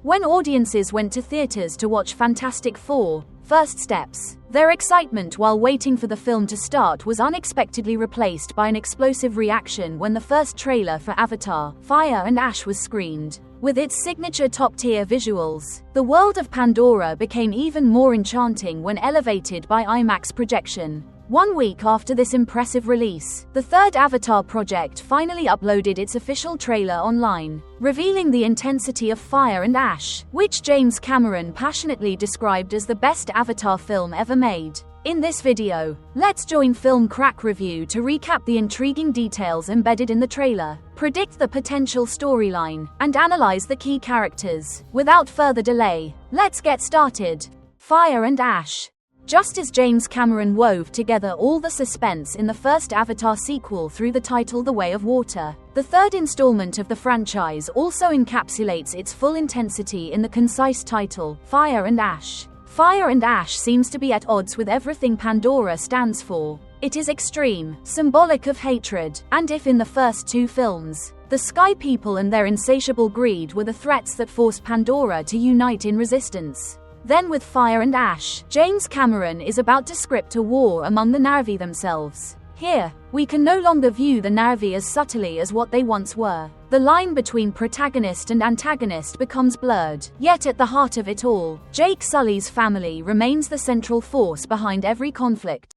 When audiences went to theaters to watch Fantastic Four: First Steps, their excitement while waiting for the film to start was unexpectedly replaced by an explosive reaction when the first trailer for Avatar: Fire and Ash was screened. With its signature top-tier visuals, the world of Pandora became even more enchanting when elevated by IMAX projection. 1 week after this impressive release, the third Avatar project finally uploaded its official trailer online, revealing the intensity of fire and ash, which James Cameron passionately described as the best Avatar film ever made. In this video, let's join Film Crack Review to recap the intriguing details embedded in the trailer, predict the potential storyline, and analyze the key characters. Without further delay, let's get started. Fire and Ash. Just as James Cameron wove together all the suspense in the first Avatar sequel through the title The Way of Water, the third installment of the franchise also encapsulates its full intensity in the concise title, Fire and Ash. Fire and Ash seems to be at odds with everything Pandora stands for. It is extreme, symbolic of hatred, and if in the first two films, the Sky People and their insatiable greed were the threats that forced Pandora to unite in resistance, then with Fire and Ash, James Cameron is about to script a war among the Na'vi themselves. Here, we can no longer view the Na'vi as subtly as what they once were. The line between protagonist and antagonist becomes blurred. Yet at the heart of it all, Jake Sully's family remains the central force behind every conflict.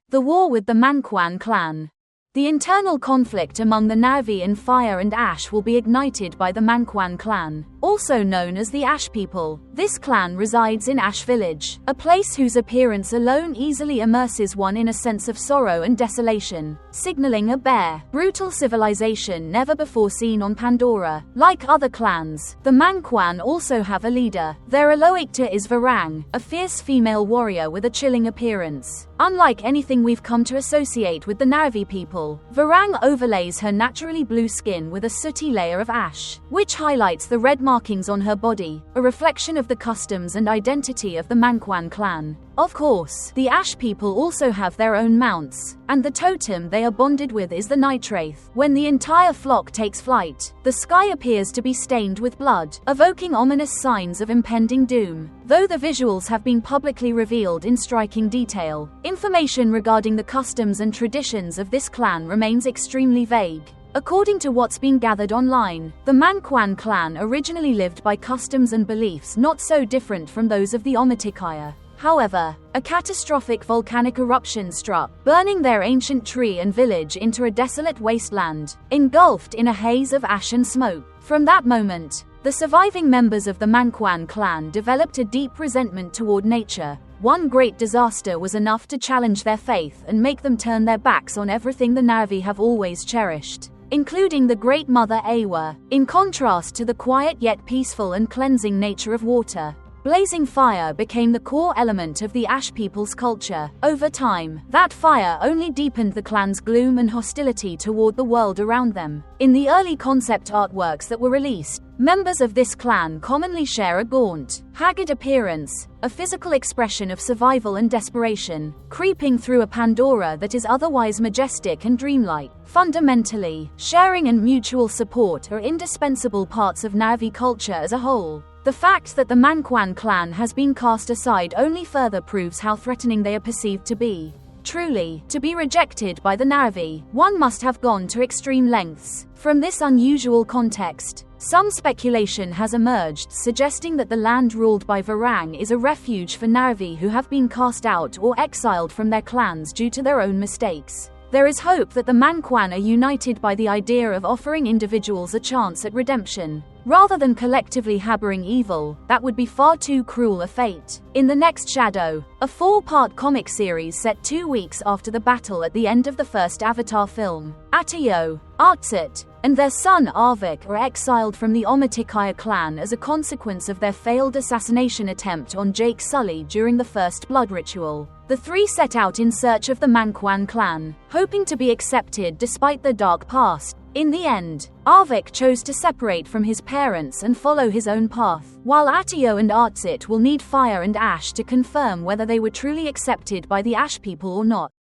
The war with the Manquan clan. The internal conflict among the Na'vi in Fire and Ash will be ignited by the Manquan clan, also known as the Ash People. This clan resides in Ash Village, a place whose appearance alone easily immerses one in a sense of sorrow and desolation, signaling a bare, brutal civilization never before seen on Pandora. Like other clans, the Manquan also have a leader. Their Aloicta is Varang, a fierce female warrior with a chilling appearance. Unlike anything we've come to associate with the Na'vi people, Varang overlays her naturally blue skin with a sooty layer of ash, which highlights the red markings on her body, a reflection of the customs and identity of the Manquan clan. Of course, the Ash People also have their own mounts, and the totem they are bonded with is the Night Wraith. When the entire flock takes flight, the sky appears to be stained with blood, evoking ominous signs of impending doom. Though the visuals have been publicly revealed in striking detail, information regarding the customs and traditions of this clan remains extremely vague. According to what's been gathered online, the Manquan clan originally lived by customs and beliefs not so different from those of the Omaticaya. However, a catastrophic volcanic eruption struck, burning their ancient tree and village into a desolate wasteland, engulfed in a haze of ash and smoke. From that moment, the surviving members of the Manquan clan developed a deep resentment toward nature. One great disaster was enough to challenge their faith and make them turn their backs on everything the Na'vi have always cherished, including the Great Mother Awa. In contrast to the quiet yet peaceful and cleansing nature of water, blazing fire became the core element of the Ash People's culture. Over time, that fire only deepened the clan's gloom and hostility toward the world around them. In the early concept artworks that were released, members of this clan commonly share a gaunt, haggard appearance, a physical expression of survival and desperation, creeping through a Pandora that is otherwise majestic and dreamlike. Fundamentally, sharing and mutual support are indispensable parts of Na'vi culture as a whole. The fact that the Manquan clan has been cast aside only further proves how threatening they are perceived to be. Truly, to be rejected by the Na'vi, one must have gone to extreme lengths. From this unusual context, some speculation has emerged suggesting that the land ruled by Varang is a refuge for Na'vi who have been cast out or exiled from their clans due to their own mistakes. There is hope that the Manquan are united by the idea of offering individuals a chance at redemption, rather than collectively harboring evil. That would be far too cruel a fate. In The Next Shadow, a 4-part comic series set 2 weeks after the battle at the end of the first Avatar film, Atayo, Artsit, and their son Arvik are exiled from the Omaticaya clan as a consequence of their failed assassination attempt on Jake Sully during the First Blood ritual. The three set out in search of the Manquan clan, hoping to be accepted despite their dark past. In the end, Arvik chose to separate from his parents and follow his own path, while Atayo and Artsit will need Fire and Ash to confirm whether they were truly accepted by the Ash People or not.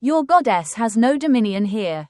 Your goddess has no dominion here.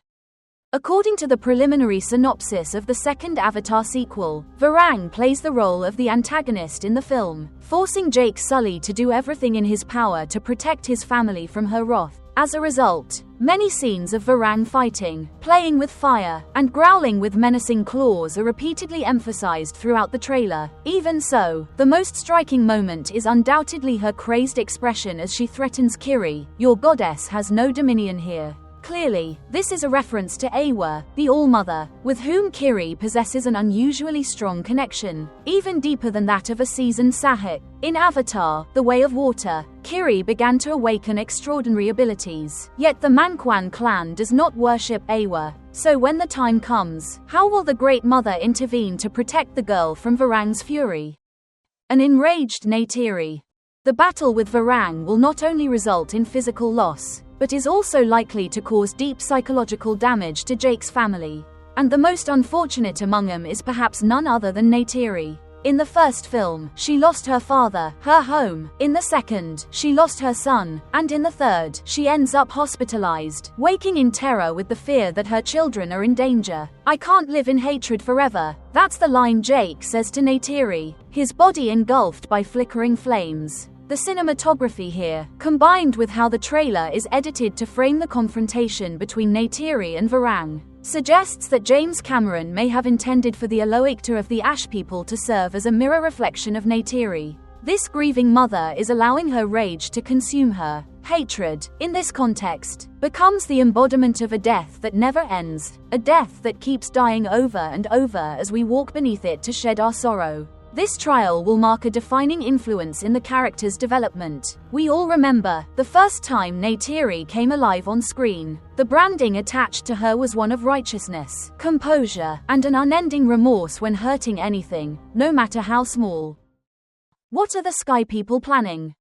According to the preliminary synopsis of the second Avatar sequel, Varang plays the role of the antagonist in the film, forcing Jake Sully to do everything in his power to protect his family from her wrath. As a result, many scenes of Varang fighting, playing with fire, and growling with menacing claws are repeatedly emphasized throughout the trailer. Even so, the most striking moment is undoubtedly her crazed expression as she threatens Kiri, "Your goddess has no dominion here." Clearly, this is a reference to Awa, the All-Mother, with whom Kiri possesses an unusually strong connection, even deeper than that of a seasoned Sahik. In Avatar, The Way of Water, Kiri began to awaken extraordinary abilities. Yet the Manquan clan does not worship Awa. So when the time comes, how will the Great Mother intervene to protect the girl from Varang's fury? An enraged Neytiri. The battle with Varang will not only result in physical loss, but is also likely to cause deep psychological damage to Jake's family. And the most unfortunate among them is perhaps none other than Neytiri. In the first film, she lost her father, her home. In the second, she lost her son. And in the third, she ends up hospitalized, waking in terror with the fear that her children are in danger. "I can't live in hatred forever." That's the line Jake says to Neytiri, his body engulfed by flickering flames. The cinematography here, combined with how the trailer is edited to frame the confrontation between Neytiri and Varang, suggests that James Cameron may have intended for the Aloicta of the Ash people to serve as a mirror reflection of Neytiri. This grieving mother is allowing her rage to consume her. Hatred, in this context, becomes the embodiment of a death that never ends, a death that keeps dying over and over as we walk beneath it to shed our sorrow. This trial will mark a defining influence in the character's development. We all remember the first time Neytiri came alive on screen. The branding attached to her was one of righteousness, composure, and an unending remorse when hurting anything, no matter how small. What are the Sky People planning?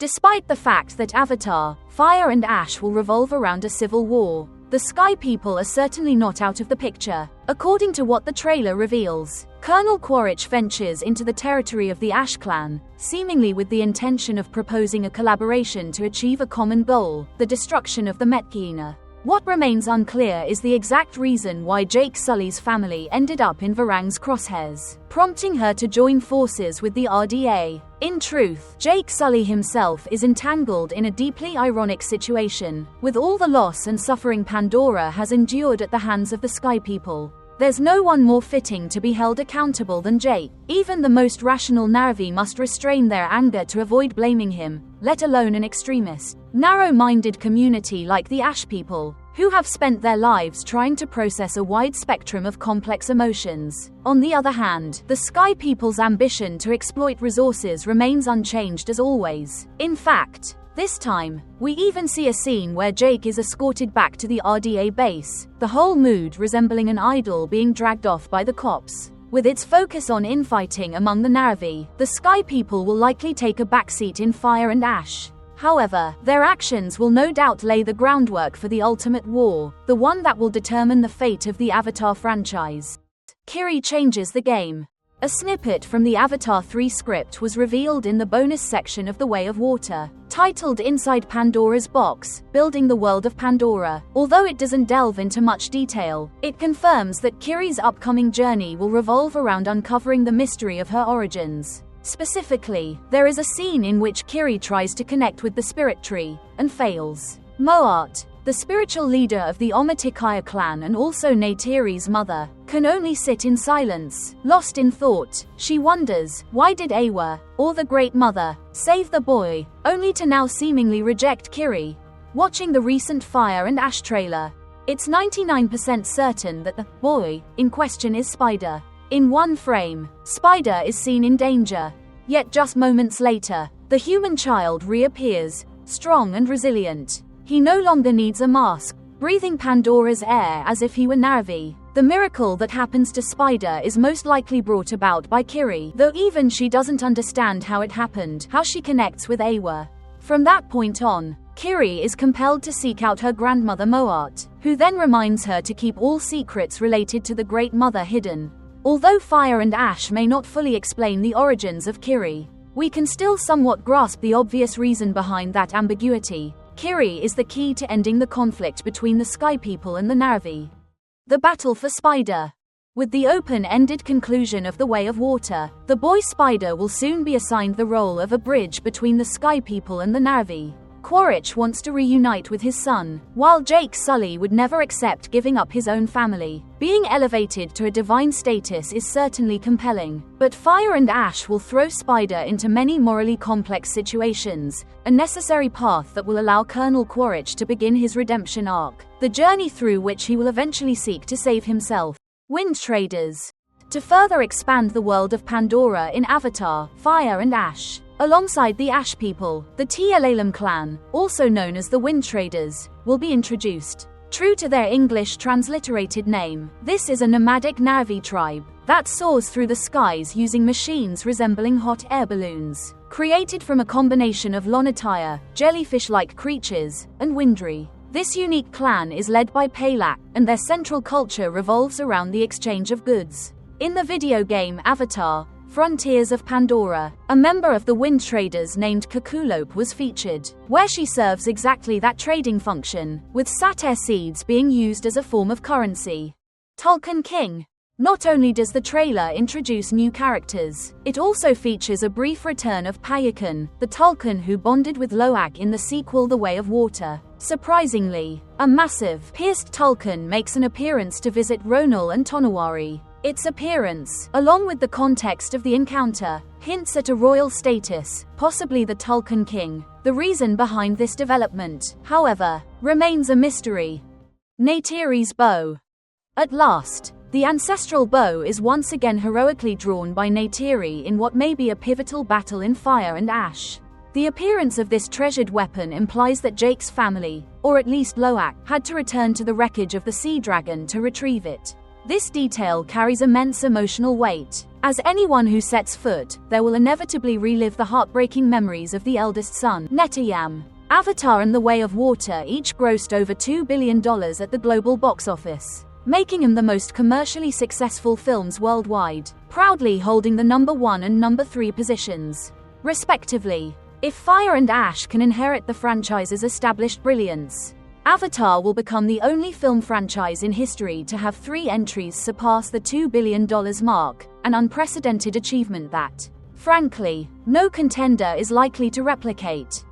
Despite the fact that Avatar, Fire and Ash will revolve around a civil war, the Sky People are certainly not out of the picture. According to what the trailer reveals, Colonel Quaritch ventures into the territory of the Ash clan, seemingly with the intention of proposing a collaboration to achieve a common goal, the destruction of the Metkina. What remains unclear is the exact reason why Jake Sully's family ended up in Varang's crosshairs, prompting her to join forces with the RDA. In truth, Jake Sully himself is entangled in a deeply ironic situation, with all the loss and suffering Pandora has endured at the hands of the Sky People. There's no one more fitting to be held accountable than Jake. Even the most rational Na'vi must restrain their anger to avoid blaming him, let alone an extremist, narrow-minded community like the Ash People, who have spent their lives trying to process a wide spectrum of complex emotions. On the other hand, the Sky People's ambition to exploit resources remains unchanged as always. In fact, this time, we even see a scene where Jake is escorted back to the RDA base, the whole mood resembling an idol being dragged off by the cops. With its focus on infighting among the Na'vi, the Sky People will likely take a backseat in Fire and Ash. However, their actions will no doubt lay the groundwork for the ultimate war, the one that will determine the fate of the Avatar franchise. Kiri changes the game. A snippet from the Avatar 3 script was revealed in the bonus section of The Way of Water, titled Inside Pandora's Box, Building the World of Pandora. Although it doesn't delve into much detail, it confirms that Kiri's upcoming journey will revolve around uncovering the mystery of her origins. Specifically, there is a scene in which Kiri tries to connect with the spirit tree, and fails. Moat, the spiritual leader of the Omaticaya clan and also Neytiri's mother, can only sit in silence, lost in thought. She wonders, why did Awa, or the Great Mother, save the boy, only to now seemingly reject Kiri? Watching the recent Fire and Ash trailer, it's 99% certain that the boy in question is Spider. In one frame, Spider is seen in danger. Yet just moments later, the human child reappears, strong and resilient. He no longer needs a mask, breathing Pandora's air as if he were Na'vi. The miracle that happens to Spider is most likely brought about by Kiri, though even she doesn't understand how it happened, how she connects with Awa. From that point on, Kiri is compelled to seek out her grandmother Moat, who then reminds her to keep all secrets related to the Great Mother hidden. Although Fire and Ash may not fully explain the origins of Kiri, we can still somewhat grasp the obvious reason behind that ambiguity. Kiri is the key to ending the conflict between the Sky People and the Na'vi. The battle for Spider. With the open-ended conclusion of The Way of Water, the boy Spider will soon be assigned the role of a bridge between the Sky People and the Na'vi. Quaritch wants to reunite with his son, while Jake Sully would never accept giving up his own family. Being elevated to a divine status is certainly compelling, but Fire and Ash will throw Spider into many morally complex situations, a necessary path that will allow Colonel Quaritch to begin his redemption arc, the journey through which he will eventually seek to save himself. Wind Traders. To further expand the world of Pandora in Avatar, Fire and Ash. Alongside the Ash People, the Tlalam clan, also known as the Wind Traders, will be introduced. True to their English transliterated name, this is a nomadic Na'vi tribe that soars through the skies using machines resembling hot air balloons, created from a combination of Lonatire, jellyfish-like creatures, and Windry. This unique clan is led by Palak, and their central culture revolves around the exchange of goods. In the video game Avatar, Frontiers of Pandora, a member of the Wind Traders named Kakulope was featured, where she serves exactly that trading function, with satyr seeds being used as a form of currency. Tulkun King. Not only does the trailer introduce new characters, it also features a brief return of Payakun, the Tulkun who bonded with Loak in the sequel The Way of Water. Surprisingly, a massive, pierced Tulkun makes an appearance to visit Ronal and Tonawari. Its appearance, along with the context of the encounter, hints at a royal status, possibly the Tulkun King. The reason behind this development, however, remains a mystery. Neytiri's bow. At last, the ancestral bow is once again heroically drawn by Neytiri in what may be a pivotal battle in Fire and Ash. The appearance of this treasured weapon implies that Jake's family, or at least Loak, had to return to the wreckage of the Sea Dragon to retrieve it. This detail carries immense emotional weight. As anyone who sets foot there will inevitably relive the heartbreaking memories of the eldest son, Netayam. Avatar and The Way of Water each grossed over $2 billion at the global box office, making them the most commercially successful films worldwide, proudly holding the number 1 and number 3 positions, respectively. If Fire and Ash can inherit the franchise's established brilliance, Avatar will become the only film franchise in history to have 3 entries surpass the $2 billion mark, an unprecedented achievement that, frankly, no contender is likely to replicate.